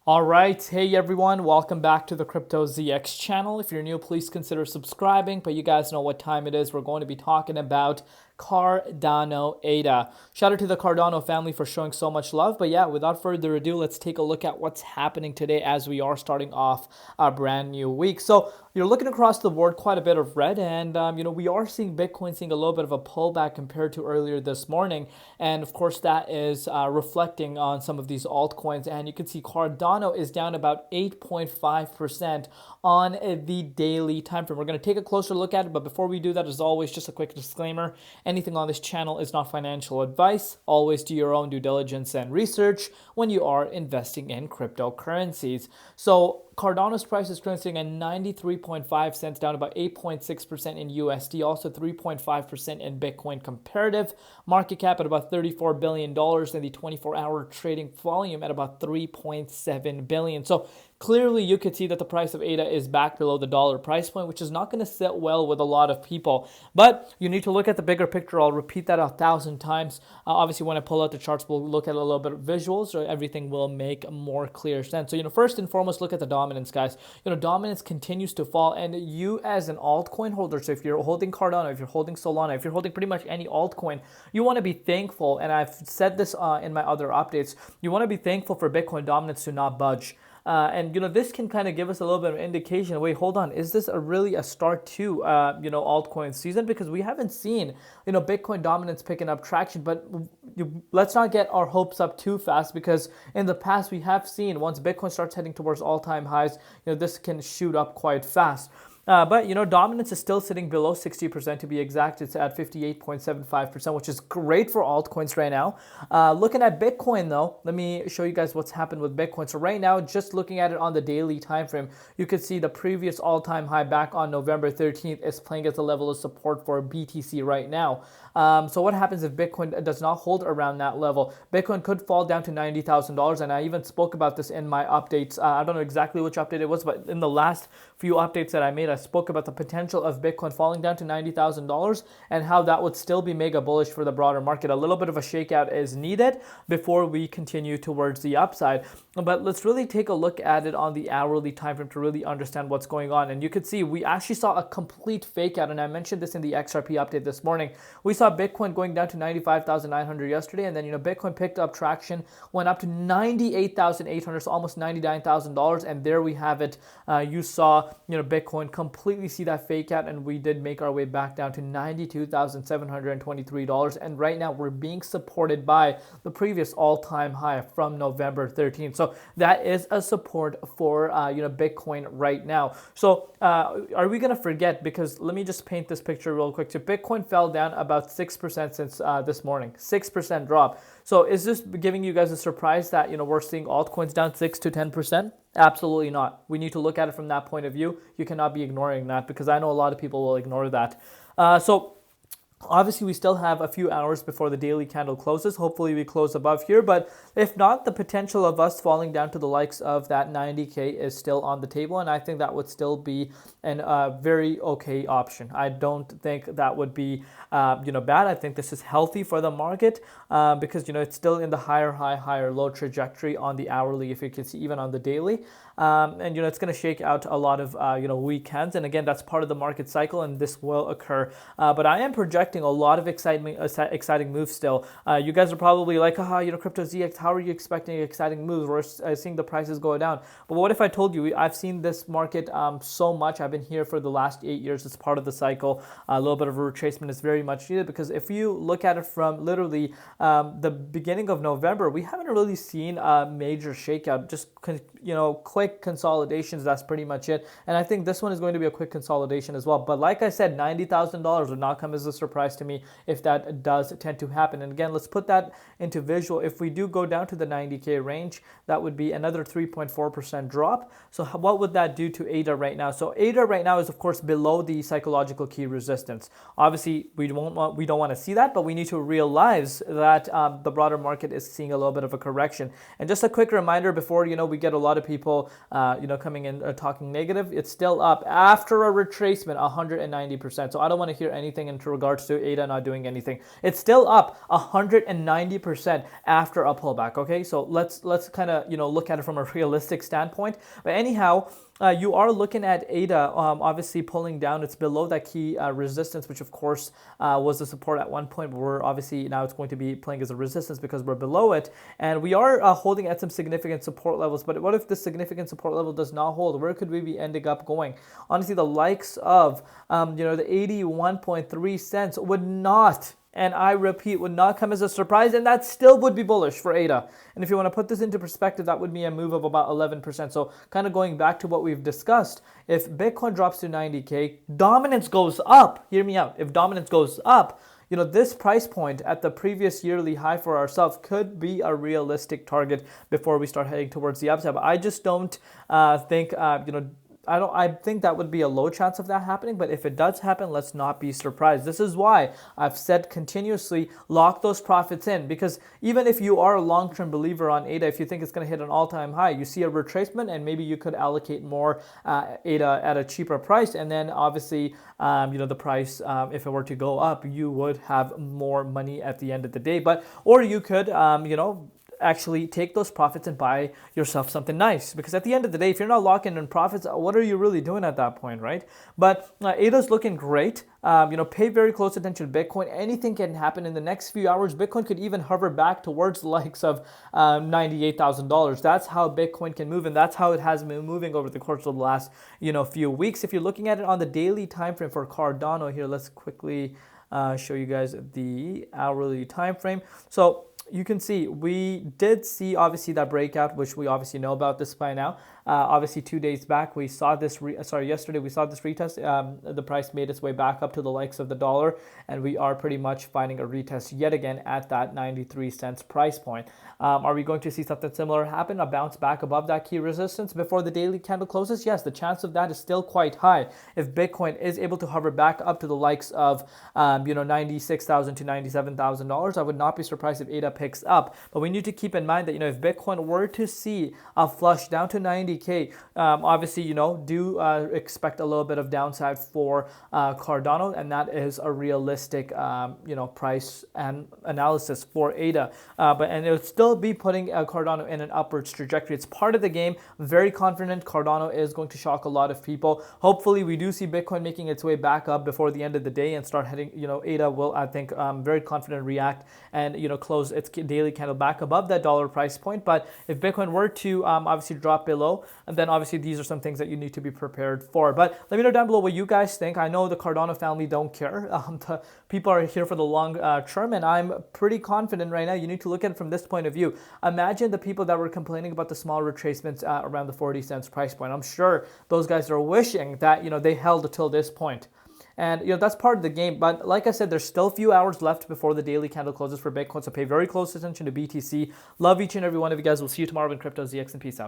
All right, hey everyone, welcome back to the Crypto ZX channel. If you're new, please consider subscribing, but you guys know what time it is. We're going to be talking about Cardano ADA. Shout out to the Cardano family for showing so much love. But yeah, without further ado, let's take a look at what's happening today as we are starting off a brand new week. So you're looking across the board, quite a bit of red, and we are seeing Bitcoin seeing a little bit of a pullback compared to earlier this morning, and of course that is reflecting on some of these altcoins. And you can see Cardano is down about 8.5% on the daily time frame. We're going to take a closer look at it, but before we do that, as always, just a quick disclaimer: anything on this channel is not financial advice. Always do your own due diligence and research when you are investing in cryptocurrencies. So Cardano's price is currently sitting at 93.5 cents, down about 8.6% in USD, also 3.5% in Bitcoin comparative. Market cap at about $34 billion, and the 24-hour trading volume at about 3.7 billion. So clearly you could see that the price of ADA is back below the dollar price point, which is not going to sit well with a lot of people. But you need to look at the bigger picture. I'll repeat that 1,000 times. Obviously, when I pull out the charts, we'll look at a little bit of visuals, so everything will make more clear sense. So, first and foremost, look at the dominance, guys. Dominance continues to fall, and you as an altcoin holder, so if you're holding Cardano, if you're holding Solana, if you're holding pretty much any altcoin, you want to be thankful, and I've said this in my other updates, you want to be thankful for Bitcoin dominance to not budge. And this can kind of give us a little bit of indication. Wait, hold on. Is this really a start to altcoin season? Because we haven't seen Bitcoin dominance picking up traction. But let's not get our hopes up too fast, because in the past we have seen once Bitcoin starts heading towards all-time highs, this can shoot up quite fast. But dominance is still sitting below 60% to be exact. It's at 58.75%, which is great for altcoins right now. Looking at Bitcoin though, let me show you guys what's happened with Bitcoin. So right now, just looking at it on the daily time frame, you can see the previous all-time high back on November 13th is playing as a level of support for BTC right now. So what happens if Bitcoin does not hold around that level? Bitcoin could fall down to $90,000, and I even spoke about this in my updates. I don't know exactly which update it was, but in the last few updates that I made, I spoke about the potential of Bitcoin falling down to $90,000 and how that would still be mega bullish for the broader market. A little bit of a shakeout is needed before we continue towards the upside. But let's really take a look at it on the hourly time frame to really understand what's going on. And you can see we actually saw a complete fake out, and I mentioned this in the XRP update this morning. We saw Bitcoin going down to 95,900 yesterday, and then Bitcoin picked up traction, went up to 98,800, so almost $99,000, and there we have it. You saw Bitcoin completely see that fake out, and we did make our way back down to $92,723, and right now we're being supported by the previous all-time high from November 13th. So that is a support for Bitcoin right now. So are we gonna forget? Because let me just paint this picture real quick. So Bitcoin fell down about 6% since this morning, 6% drop. So is this giving you guys a surprise that we're seeing altcoins down 6 to 10%? Absolutely not. We need to look at it from that point of view. You cannot be ignoring that, because I know a lot of people will ignore that. So obviously, we still have a few hours before the daily candle closes. Hopefully, we close above here. But if not, the potential of us falling down to the likes of that 90K is still on the table. And I think that would still be a very okay option. I don't think that would be bad. I think this is healthy for the market because it's still in the higher high, higher low trajectory on the hourly, if you can see, even on the daily. And it's going to shake out a lot of weekends. And again, that's part of the market cycle, and this will occur. But I am projecting a lot of exciting moves still. You guys are probably like, Crypto ZX, how are you expecting exciting moves? We're seeing the prices go down. But what if I told you I've seen this market so much? I've been here for the last 8 years. It's part of the cycle. A little bit of a retracement is very much needed, because if you look at it from literally the beginning of November, we haven't really seen a major shakeout. Just quick consolidations. That's pretty much it. And I think this one is going to be a quick consolidation as well. But like I said, $90,000 would not come as a surprise to me if that does tend to happen. And again, let's put that into visual. If we do go down to the 90K range, that would be another 3.4% drop. So what would that do to ADA right now? So ADA right now is, of course, below the psychological key resistance. Obviously, we don't want to see that, but we need to realize that the broader market is seeing a little bit of a correction. And just a quick reminder before we get a lot of people coming in talking negative, it's still up after a retracement 190%. So I don't want to hear anything in regards to ADA not doing anything. It's still up 190% after a pullback. pullback. Okay, so let's kind of look at it from a realistic standpoint. But anyhow, you are looking at ADA obviously pulling down. It's below that key resistance, which of course was the support at one point, but we're obviously now it's going to be playing as a resistance because we're below it, and we are holding at some significant support levels. But what if the significant support level does not hold? Where could we be ending up going? Honestly, the likes of the 81.3 cents would not, and I repeat, would not come as a surprise, and that still would be bullish for ADA. And if you want to put this into perspective, that would be a move of about 11%. So kind of going back to what we've discussed, if Bitcoin drops to 90K, dominance goes up. Hear me out. If dominance goes up, this price point at the previous yearly high for ourselves could be a realistic target before we start heading towards the upside. But I just don't think, I think that would be a low chance of that happening, but if it does happen, let's not be surprised. This is why I've said continuously, lock those profits in, because even if you are a long-term believer on ADA, if you think it's going to hit an all-time high, you see a retracement and maybe you could allocate more ADA at a cheaper price, and then obviously, the price, if it were to go up, you would have more money at the end of the day. Or you could, actually take those profits and buy yourself something nice, because at the end of the day, if you're not locking in profits, what are you really doing at that point, right? But ADA's looking great. Pay very close attention to Bitcoin. Anything can happen in the next few hours. Bitcoin could even hover back towards the likes of $98,000. That's how Bitcoin can move, and that's how it has been moving over the course of the last few weeks. If you're looking at it on the daily time frame for Cardano here, let's quickly show you guys the hourly time frame. So you can see we did see obviously that breakout, which we obviously know about this by now. Obviously 2 days back we saw this yesterday we saw this retest. The price made its way back up to the likes of the dollar, and we are pretty much finding a retest yet again at that 93 cents price point. Are we going to see something similar happen, a bounce back above that key resistance before the daily candle closes? Yes, the chance of that is still quite high. If Bitcoin is able to hover back up to the likes of $96,000 to $97,000, I would not be surprised if ADA picks up. But we need to keep in mind that if Bitcoin were to see a flush down to 90K, obviously do expect a little bit of downside for Cardano, and that is a realistic price and analysis for ADA. And it would still be putting Cardano in an upwards trajectory. It's part of the game. I'm very confident Cardano is going to shock a lot of people. Hopefully we do see Bitcoin making its way back up before the end of the day and start heading, ADA will, I think, very confident react and close its daily candle back above that dollar price point. But if Bitcoin were to obviously drop below, and then obviously these are some things that you need to be prepared for. But let me know down below what you guys think. I know the Cardano family don't care. The people are here for the long term, and I'm pretty confident right now. You need to look at it from this point of view. Imagine the people that were complaining about the small retracements around the 40 cents price point. I'm sure those guys are wishing that they held until this point. And that's part of the game. But like I said, there's still a few hours left before the daily candle closes for Bitcoin, so pay very close attention to BTC. Love each and every one of you guys. We'll see you tomorrow in Crypto ZX, and peace out.